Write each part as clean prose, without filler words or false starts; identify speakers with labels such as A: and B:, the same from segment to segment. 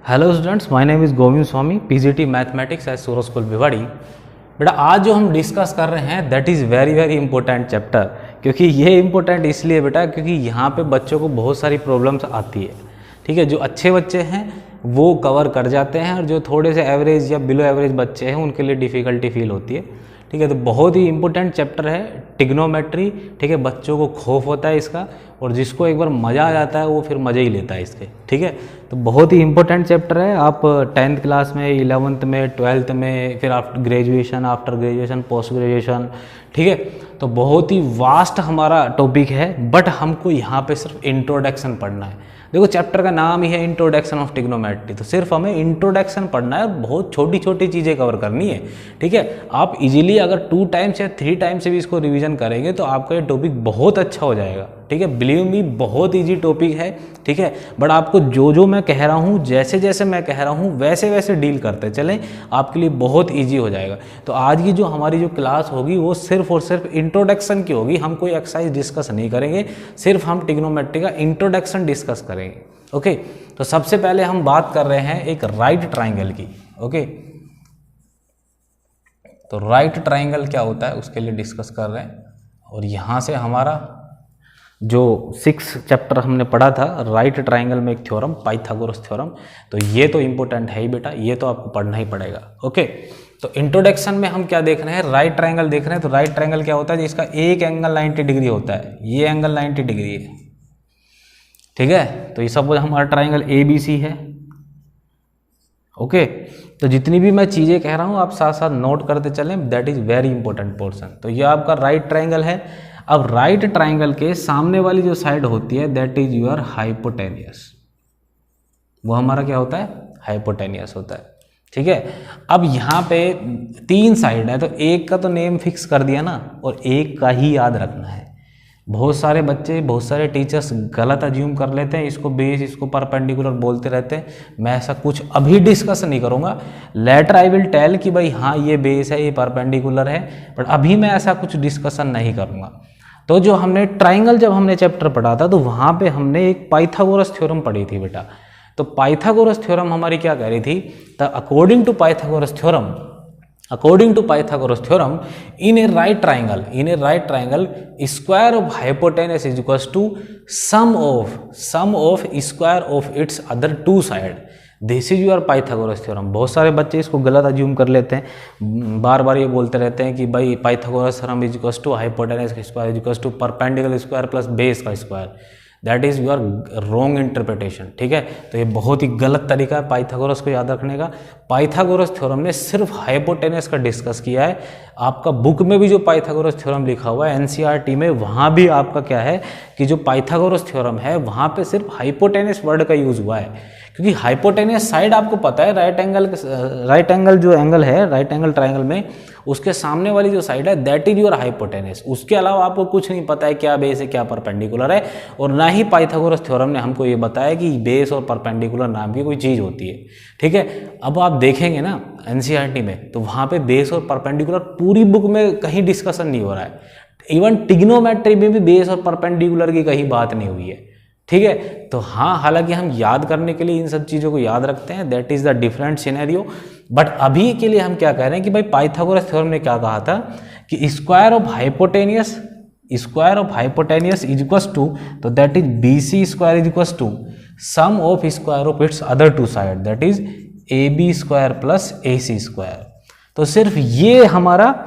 A: Hello students, my name is Govind Swami, PGT mathematics eight Suraj school Bhiwadi. बेटा आज जो हम डिस्कस कर रहे हैं that is very very important chapter. क्योंकि ये इंपॉर्टेंट इसलिए बेटा क्योंकि यहाँ पे बच्चों को बहुत सारी प्रॉब्लम्स आती है। ठीक है, जो अच्छे बच्चे हैं वो कवर कर जाते हैं और जो थोड़े से एवरेज या बिलो एवरेज बच्चे हैं उनके लिए डिफ़िकल्टी फील होती है। ठीक है, तो बहुत ही इंपॉर्टेंट चैप्टर है ट्रिग्नोमेट्री। ठीक है, बच्चों को खौफ होता है इसका और जिसको एक बार मज़ा आ जाता है वो फिर मज़े ही लेता है इसके। ठीक है, तो बहुत ही इंपॉर्टेंट चैप्टर है। आप 10th क्लास में, 11th में, 12th में, फिर आफ्टर ग्रेजुएशन, पोस्ट ग्रेजुएशन, ठीक है, तो बहुत ही वास्ट हमारा टॉपिक है। बट हमको यहाँ पे सिर्फ इंट्रोडक्शन पढ़ना है। देखो चैप्टर का नाम ही है इंट्रोडक्शन ऑफ ट्रिग्नोमेट्री, तो सिर्फ हमें इंट्रोडक्शन पढ़ना है और बहुत छोटी छोटी चीज़ें कवर करनी है। ठीक है, आप इजीली अगर 2 टाइम्स या 3 टाइम्स से भी इसको रिवीजन करेंगे तो आपका ये टॉपिक बहुत अच्छा हो जाएगा। ठीक है, बिलीव मी बहुत इजी टॉपिक है। ठीक है, बट आपको जो जो मैं कह रहा हूँ, जैसे जैसे मैं कह रहा हूँ वैसे वैसे डील करते चलें, आपके लिए बहुत इजी हो जाएगा। तो आज की जो हमारी जो क्लास होगी वो सिर्फ और सिर्फ इंट्रोडक्शन की होगी। हम कोई एक्सरसाइज डिस्कस नहीं करेंगे, सिर्फ हम ट्रिग्नोमेट्री का इंट्रोडक्शन डिस्कस करेंगे। ओके, तो सबसे पहले हम बात कर रहे हैं एक राइट ट्राइंगल की। ओके, तो राइट ट्राइंगल क्या होता है उसके लिए डिस्कस कर रहे हैं। और यहाँ से हमारा जो 6 चैप्टर हमने पढ़ा था राइट ट्राइंगल में एक थ्योरम, पाइथागोरस थ्योरम, तो ये तो इंपॉर्टेंट है ही बेटा, ये तो आपको पढ़ना ही पड़ेगा। ओके, तो इंट्रोडक्शन में हम क्या देख रहे हैं, राइट ट्राइंगल देख रहे हैं। तो राइट ट्राइंगल क्या होता है, जिसका एक एंगल 90 डिग्री होता है। ये एंगल 90 डिग्री है। ठीक है, तो ये सपोज हमारा ट्राइंगल ABC है। ओके, तो जितनी भी मैं चीज़ें कह रहा हूँ आप साथ साथ नोट करते चलें, that is very important portion. तो ये आपका राइट ट्राइंगल है। अब राइट ट्राइंगल के सामने वाली जो साइड होती है दैट इज योर हाइपोटेनियस, वो हमारा क्या होता है, हाइपोटेनियस होता है। ठीक है, अब यहाँ पे 3 साइड है तो एक का तो नेम फिक्स कर दिया ना, और एक का ही याद रखना है। बहुत सारे बच्चे, बहुत सारे टीचर्स गलत अज्यूम कर लेते हैं, इसको बेस, इसको परपेंडिकुलर बोलते रहते हैं। मैं ऐसा कुछ अभी डिस्कस नहीं करूँगा। लेटर आई विल टेल कि भाई हाँ ये बेस है, ये परपेंडिकुलर है, बट अभी मैं ऐसा कुछ डिस्कशन नहीं करूँगा। तो जो हमने ट्राइंगल जब हमने चैप्टर पढ़ा था तो वहाँ पे हमने एक पाइथागोरस थ्योरम पढ़ी थी बेटा। तो पाइथागोरस थ्योरम हमारी क्या कह रही थी, the according to Pythagoras theorem in a right triangle square of hypotenuse is equals to sum of square of its other 2 side। This is your Pythagoras theorem. बहुत सारे बच्चे इसको गलत अज्यूम कर लेते हैं, बार बार ये बोलते रहते हैं कि भाई Pythagoras theorem is equals to hypotenuse का square is equals to perpendicular square plus base का square. That is your wrong interpretation. ठीक है, तो ये बहुत ही गलत तरीका है पाइथागोरस को याद रखने का। पाइथागोरस थ्योरम ने सिर्फ हाइपोटेनस का डिस्कस किया है। आपका बुक में भी जो पाइथागोरस थ्योरम लिखा हुआ है एनसीईआरटी में, वहाँ भी आपका क्या है कि जो पाइथागोरस थ्योरम है वहाँ पे सिर्फ हाइपोटेनस वर्ड का यूज हुआ है। क्योंकि हाइपोटेनस साइड आपको पता है, राइट एंगल जो एंगल है राइट एंगल ट्राइंगल में, उसके सामने वाली जो साइड है दैट इज योर हाइपोटेनस। उसके अलावा आपको कुछ नहीं पता है क्या बेस है क्या परपेंडिकुलर है, और ना ही पाइथागोरस थ्योरम ने हमको ये बताया कि बेस और परपेंडिकुलर नाम की कोई चीज़ होती है। ठीक है, अब आप देखेंगे ना एनसीईआरटी में तो वहाँ पे बेस और परपेंडिकुलर पूरी बुक में कहीं डिस्कशन नहीं हो रहा है। इवन ट्रिग्नोमेट्री में भी बेस और परपेंडिकुलर की कहीं बात नहीं हुई है। ठीक है, तो हाँ, हालांकि हम याद करने के लिए इन सब चीज़ों को याद रखते हैं, that is the different scenario. But अभी के लिए हम क्या कह रहे हैं कि भाई पाइथागोरस थ्योरम ने क्या कहा था कि square of hypotenuse is equals to, तो that is BC square is equals to sum of square of its other 2 side, that is AB square plus AC square. तो सिर्फ ये हमारा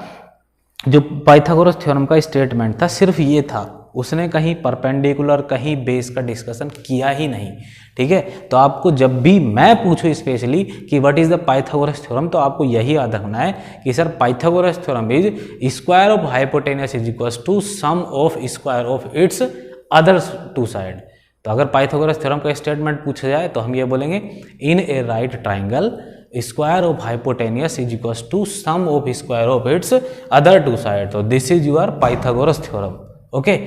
A: जो पाइथागोरस थ्योरम का स्टेटमेंट था, सिर्फ ये था। उसने कहीं परपेंडिकुलर कहीं बेस का डिस्कशन किया ही नहीं। ठीक है, तो आपको जब भी मैं पूछूं स्पेशली कि what is the Pythagoras theorem, तो आपको यही याद रखना है कि sir Pythagoras theorem is square of hypotenuse is equals to sum of square of its other 2 side. तो अगर पाइथागोरस थ्योरम का स्टेटमेंट पूछा जाए तो हम ये बोलेंगे in a right triangle square of hypotenuse is equals to sum of square of its other 2 side. तो this is your Pythagoras theorem. Okay,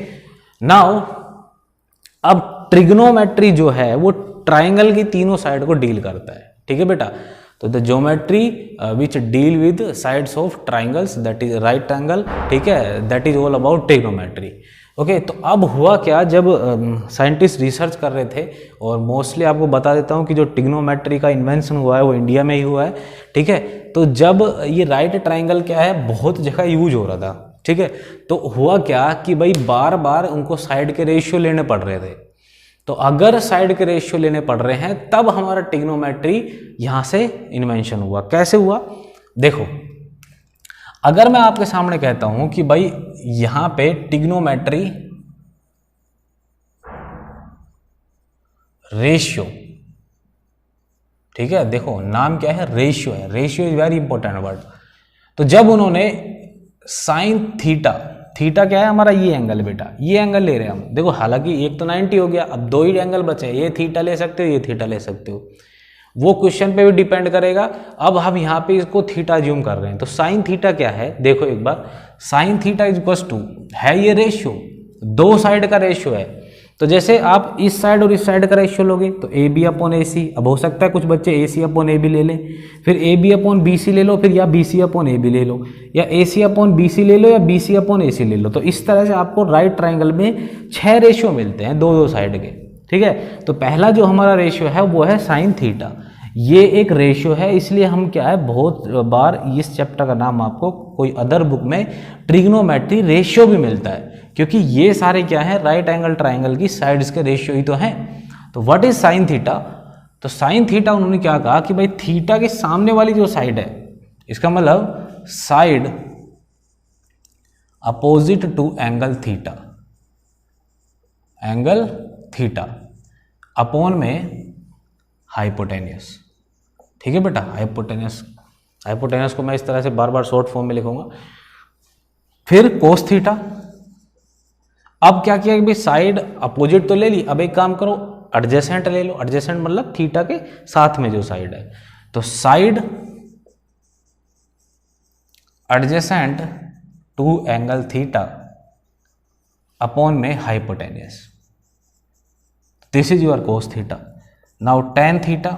A: now अब ट्रिग्नोमेट्री जो है वो ट्राइंगल की तीनों साइड को डील करता है। ठीक है बेटा, तो the geometry which deal with sides of triangles that is right angle. ठीक है, that is all about trigonometry. Okay, तो अब हुआ क्या, जब साइंटिस्ट रिसर्च कर रहे थे, और मोस्टली आपको बता देता हूँ कि जो ट्रिग्नोमेट्री का इन्वेंशन हुआ है वो इंडिया में ही हुआ है, ठीक है। तो जब ये राइट ट्राइंगल क्या है बहुत जगह यूज हो रहा था, ठीक है, तो हुआ क्या कि भाई बार बार उनको साइड के रेशियो लेने पड़ रहे थे। तो अगर साइड के रेशियो लेने पड़ रहे हैं तब हमारा ट्रिग्नोमेट्री यहाँ से इन्वेंशन हुआ। कैसे हुआ, देखो, अगर मैं आपके सामने कहता हूं कि भाई यहां पे ट्रिग्नोमेट्री रेशियो, ठीक है, देखो नाम क्या है, रेशियो है, ratio is very important word. तो जब उन्होंने साइन थीटा, थीटा क्या है हमारा, ये एंगल बेटा, ये एंगल ले रहे हैं हम, देखो हालांकि एक तो 90 हो गया, अब 2 ही एंगल बचे, ये थीटा ले सकते हो, ये थीटा ले सकते हो, वो क्वेश्चन पे भी डिपेंड करेगा। अब हम यहाँ पे इसको थीटा ज्यूम कर रहे हैं, तो साइन थीटा क्या है, देखो एक बार, sine theta is equal to है ये रेशियो, 2 साइड का रेशियो है। तो जैसे आप इस साइड और इस साइड का रेशियो लोगे तो ए बी अपॉन ए सी, अब हो सकता है कुछ बच्चे ए सी अपॉन ए बी ले लें, फिर A B upon B C ले लो, फिर या B C upon A B ले लो, या ए सी अपॉन बी सी ले लो, या बी सी अपॉन ए सी ले लो। तो इस तरह से आपको राइट ट्राइंगल में 6 रेशियो मिलते हैं, 2 साइड के, ठीक है। तो पहला जो हमारा रेशियो है वो है साइन थीटा, ये एक रेशियो है, इसलिए हम क्या है बहुत बार इस चैप्टर का नाम आपको कोई अदर बुक में ट्रिग्नोमेट्री रेशियो भी मिलता है, क्योंकि ये सारे क्या है राइट एंगल ट्राइंगल की साइड्स के रेशियो ही तो हैं। तो व्हाट इज साइन थीटा, तो साइन थीटा उन्होंने क्या कहा कि भाई थीटा के सामने वाली जो साइड है, इसका मतलब side opposite to angle theta, angle theta upon में हाइपोटेनियस, ठीक है बेटा, हाइपोटेनियस, हाइपोटेनियस को मैं इस तरह से बार बार शॉर्ट फॉर्म में लिखूंगा। फिर कोस थीटा, अब क्या किया कि भाई साइड अपोजिट तो ले ली, अब एक काम करो एडजेसेंट ले लो, एडजेसेंट मतलब थीटा के साथ में जो साइड है, तो side adjacent to angle theta upon में hypotenuse, this is your cos theta. Now tan theta,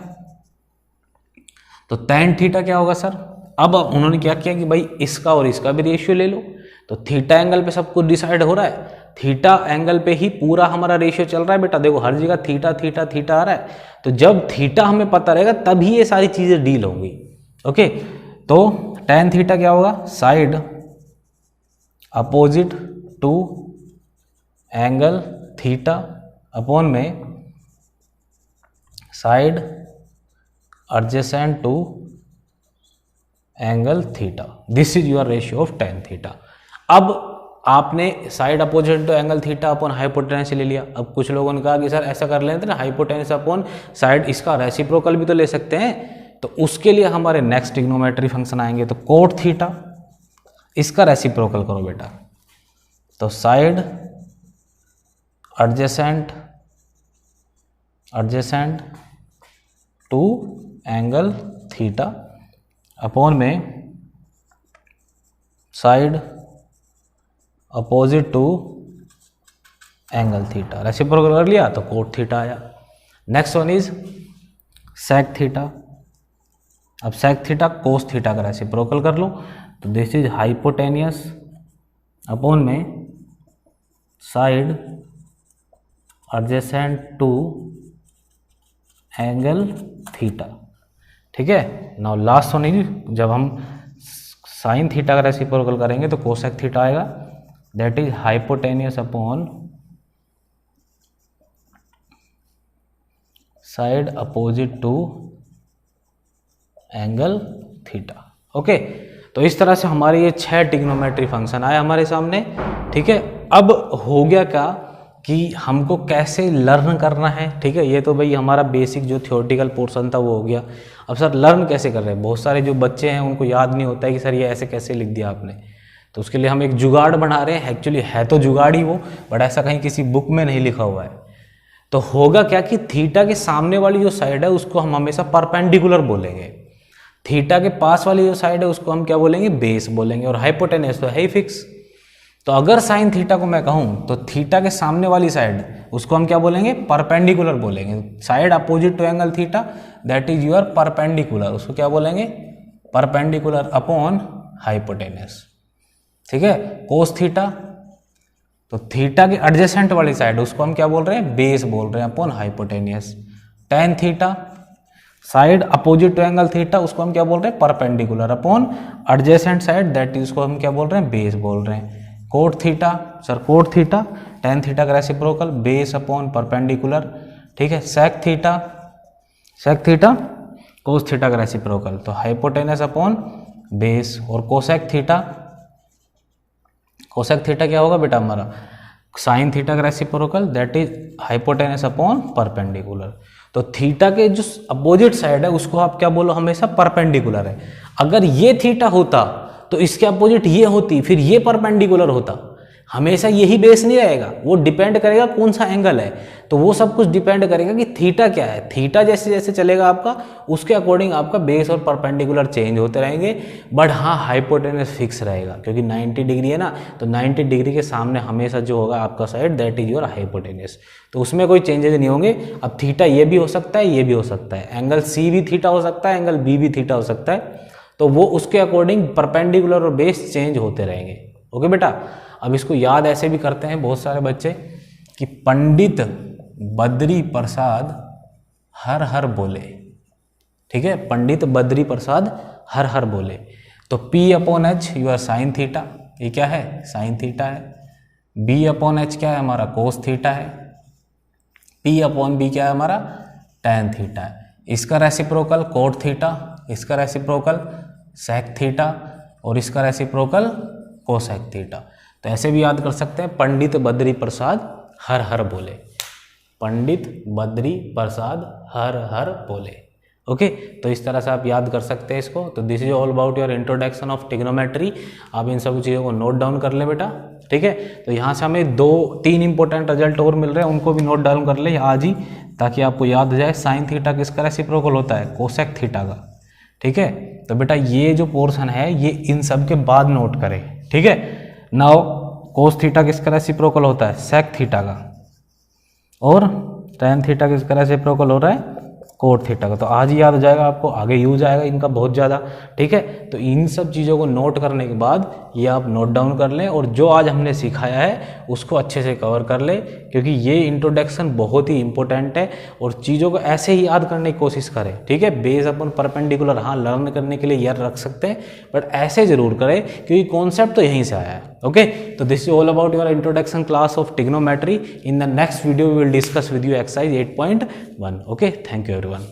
A: तो टेन थीटा क्या होगा सर, अब उन्होंने क्या किया कि भाई इसका और इसका भी रेशियो ले लो, तो थीटा एंगल पे सब कुछ डिसाइड हो रहा है, थीटा एंगल पे ही पूरा हमारा रेशियो चल रहा है बेटा, देखो हर जगह थीटा थीटा थीटा आ रहा है। तो जब थीटा हमें पता रहेगा तभी ये सारी चीजें डील होंगी। ओके, तो टेन थीटा क्या होगा, side opposite to angle theta upon में side adjacent to angle theta, this is your ratio of tan theta. अब आपने side opposite to angle theta upon hypotenuse ले लिया। अब कुछ लोगों ने कहा कि सर ऐसा कर लेते ना, हाइपोटेनस अपॉन साइड, इसका रेसिप्रोकल भी तो ले सकते हैं। तो उसके लिए हमारे नेक्स्ट ट्रिग्नोमेट्री फंक्शन आएंगे, तो कोट थीटा, इसका रेसिप्रोकल करो बेटा, तो side adjacent to angle theta upon में side opposite to angle theta, reciprocal कर लिया तो कोट थीटा आया। Next one is sec theta, अब सेक थीटा कोस थीटा का रेसिप्रोकल कर लो, तो दिस इज हाइपोटेनियस अपॉन में side adjacent to angle theta, ठीक है। नाउ लास्ट वन इज, जब हम साइन थीटा का रेसिप्रोकल करेंगे तो कोसेक थीटा आएगा, that is hypotenuse upon side opposite to angle theta. Okay, तो इस तरह से हमारे ये 6 ट्रिग्नोमेट्री फंक्शन आए हमारे सामने, ठीक है। अब हो गया क्या कि हमको कैसे लर्न करना है, ठीक है। ये तो भाई हमारा बेसिक जो थियोरेटिकल पोर्शन था वो हो गया। अब सर लर्न कैसे कर रहे हैं, बहुत सारे जो बच्चे हैं उनको याद नहीं होता है कि सर ये ऐसे कैसे लिख दिया आपने, तो उसके लिए हम एक जुगाड़ बना रहे हैं। एक्चुअली है तो जुगाड़ ही वो, बट ऐसा कहीं किसी बुक में नहीं लिखा हुआ है। तो होगा क्या कि थीटा के सामने वाली जो साइड है उसको हम हमेशा परपेंडिकुलर बोलेंगे, थीटा के पास वाली जो साइड है उसको हम क्या बोलेंगे, बेस बोलेंगे, और हाइपोटेनस तो है ही फिक्स। तो अगर साइन थीटा को मैं कहूं तो थीटा के सामने वाली साइड उसको हम क्या बोलेंगे, परपेंडिकुलर बोलेंगे। Side opposite to angle theta that is your perpendicular, उसको क्या बोलेंगे, परपेंडिकुलर अपॉन हाइपोटेनस, ठीक है। कोस थीटा तो थीटा के एडजेसेंट वाली साइड उसको हम क्या बोल रहे हैं, बेस बोल रहे हैं upon hypotenuse. Tan theta side opposite to angle theta उसको हम क्या बोल रहे हैं, perpendicular upon adjacent side that is को हम क्या बोल रहे हैं, बेस बोल रहे हैं। Cot theta sir, cot theta tan theta का रेसिप्रोकल बेस अपॉन परपेंडिकुलर, ठीक है। सेक थीटा कोस थीटा का रेसिप्रोकल, तो हाइपोटेनस अपॉन बेस। और कोसेक थीटा क्या होगा बेटा हमारा, साइन थीटा का reciprocal that is hypotenuse upon perpendicular. तो थीटा के जो अपोजिट साइड है उसको आप क्या बोलो, हमेशा परपेंडिकुलर है। अगर ये थीटा होता तो इसके अपोजिट ये होती, फिर ये परपेंडिकुलर होता। हमेशा यही बेस नहीं रहेगा, वो डिपेंड करेगा कौन सा एंगल है। तो वो सब कुछ डिपेंड करेगा कि थीटा क्या है। थीटा जैसे जैसे चलेगा आपका, उसके अकॉर्डिंग आपका बेस और परपेंडिकुलर चेंज होते रहेंगे। बट हाँ, हाइपोटेनस फिक्स रहेगा क्योंकि 90 डिग्री है ना, तो 90 डिग्री के सामने हमेशा जो होगा आपका side that is your hypotenuse. तो उसमें कोई चेंजेस नहीं होंगे। अब थीटा ये भी हो सकता है, ये भी हो सकता है, एंगल सी भी थीटा हो सकता है, एंगल बी भी थीटा हो सकता है। तो वो उसके अकॉर्डिंग परपेंडिकुलर और बेस चेंज होते रहेंगे। ओके बेटा, अब इसको याद ऐसे भी करते हैं बहुत सारे बच्चे कि पंडित बद्री प्रसाद हर हर बोले, ठीक है। पंडित बद्री प्रसाद हर हर बोले। तो P upon H your sine theta, ये क्या है, साइन थीटा है। B अपॉन एच क्या है हमारा, कोस थीटा है। P अपॉन बी क्या है हमारा, टैन थीटा है। इसका रेसिप्रोकल कोट थीटा, इसका रेसिप्रोकल सेक थीटा और इसका रेसिप्रोकल कोसेक थीटा। तो ऐसे भी याद कर सकते हैं, पंडित बद्री प्रसाद हर हर बोले, पंडित बद्री प्रसाद हर हर बोले। ओके, तो इस तरह से आप याद कर सकते हैं इसको। तो this is all about your introduction of trigonometry. आप इन सब चीज़ों को नोट डाउन कर ले बेटा, ठीक है। तो यहाँ से हमें 2-3 इंपॉर्टेंट रिजल्ट और मिल रहे हैं, उनको भी नोट डाउन कर ले आज ही, ताकि आपको याद हो जाए। साइन थीटा किसका रेसिप्रोकल होता है, कोसेक थीटा का, ठीक है। तो बेटा ये जो पोर्शन है ये इन सब के बाद नोट करें, ठीक है। नाउ कोस थीटा किसका रेसिप्रोकल होता है, सेक थीटा का, और टैन थीटा किसका रेसिप्रोकल हो रहा है, कोट थीटा का। तो आज ही याद हो जाएगा आपको, आगे यूज आएगा इनका बहुत ज़्यादा, ठीक है। तो इन सब चीज़ों को नोट करने के बाद ये आप नोट डाउन कर लें, और जो आज हमने सिखाया है उसको अच्छे से कवर कर लें, क्योंकि ये इंट्रोडक्शन बहुत ही इंपॉर्टेंट है। और चीज़ों को ऐसे ही याद करने की कोशिश करें, ठीक है। बेस अपन परपेंडिकुलर हाँ लर्न करने के लिए याद रख सकते हैं, बट ऐसे जरूर करें क्योंकि कॉन्सेप्ट तो यहीं से आया है। ओके, तो this is all about your introduction class of trigonometry. In the next video we will discuss with you exercise 8.1. Okay, thank you everyone.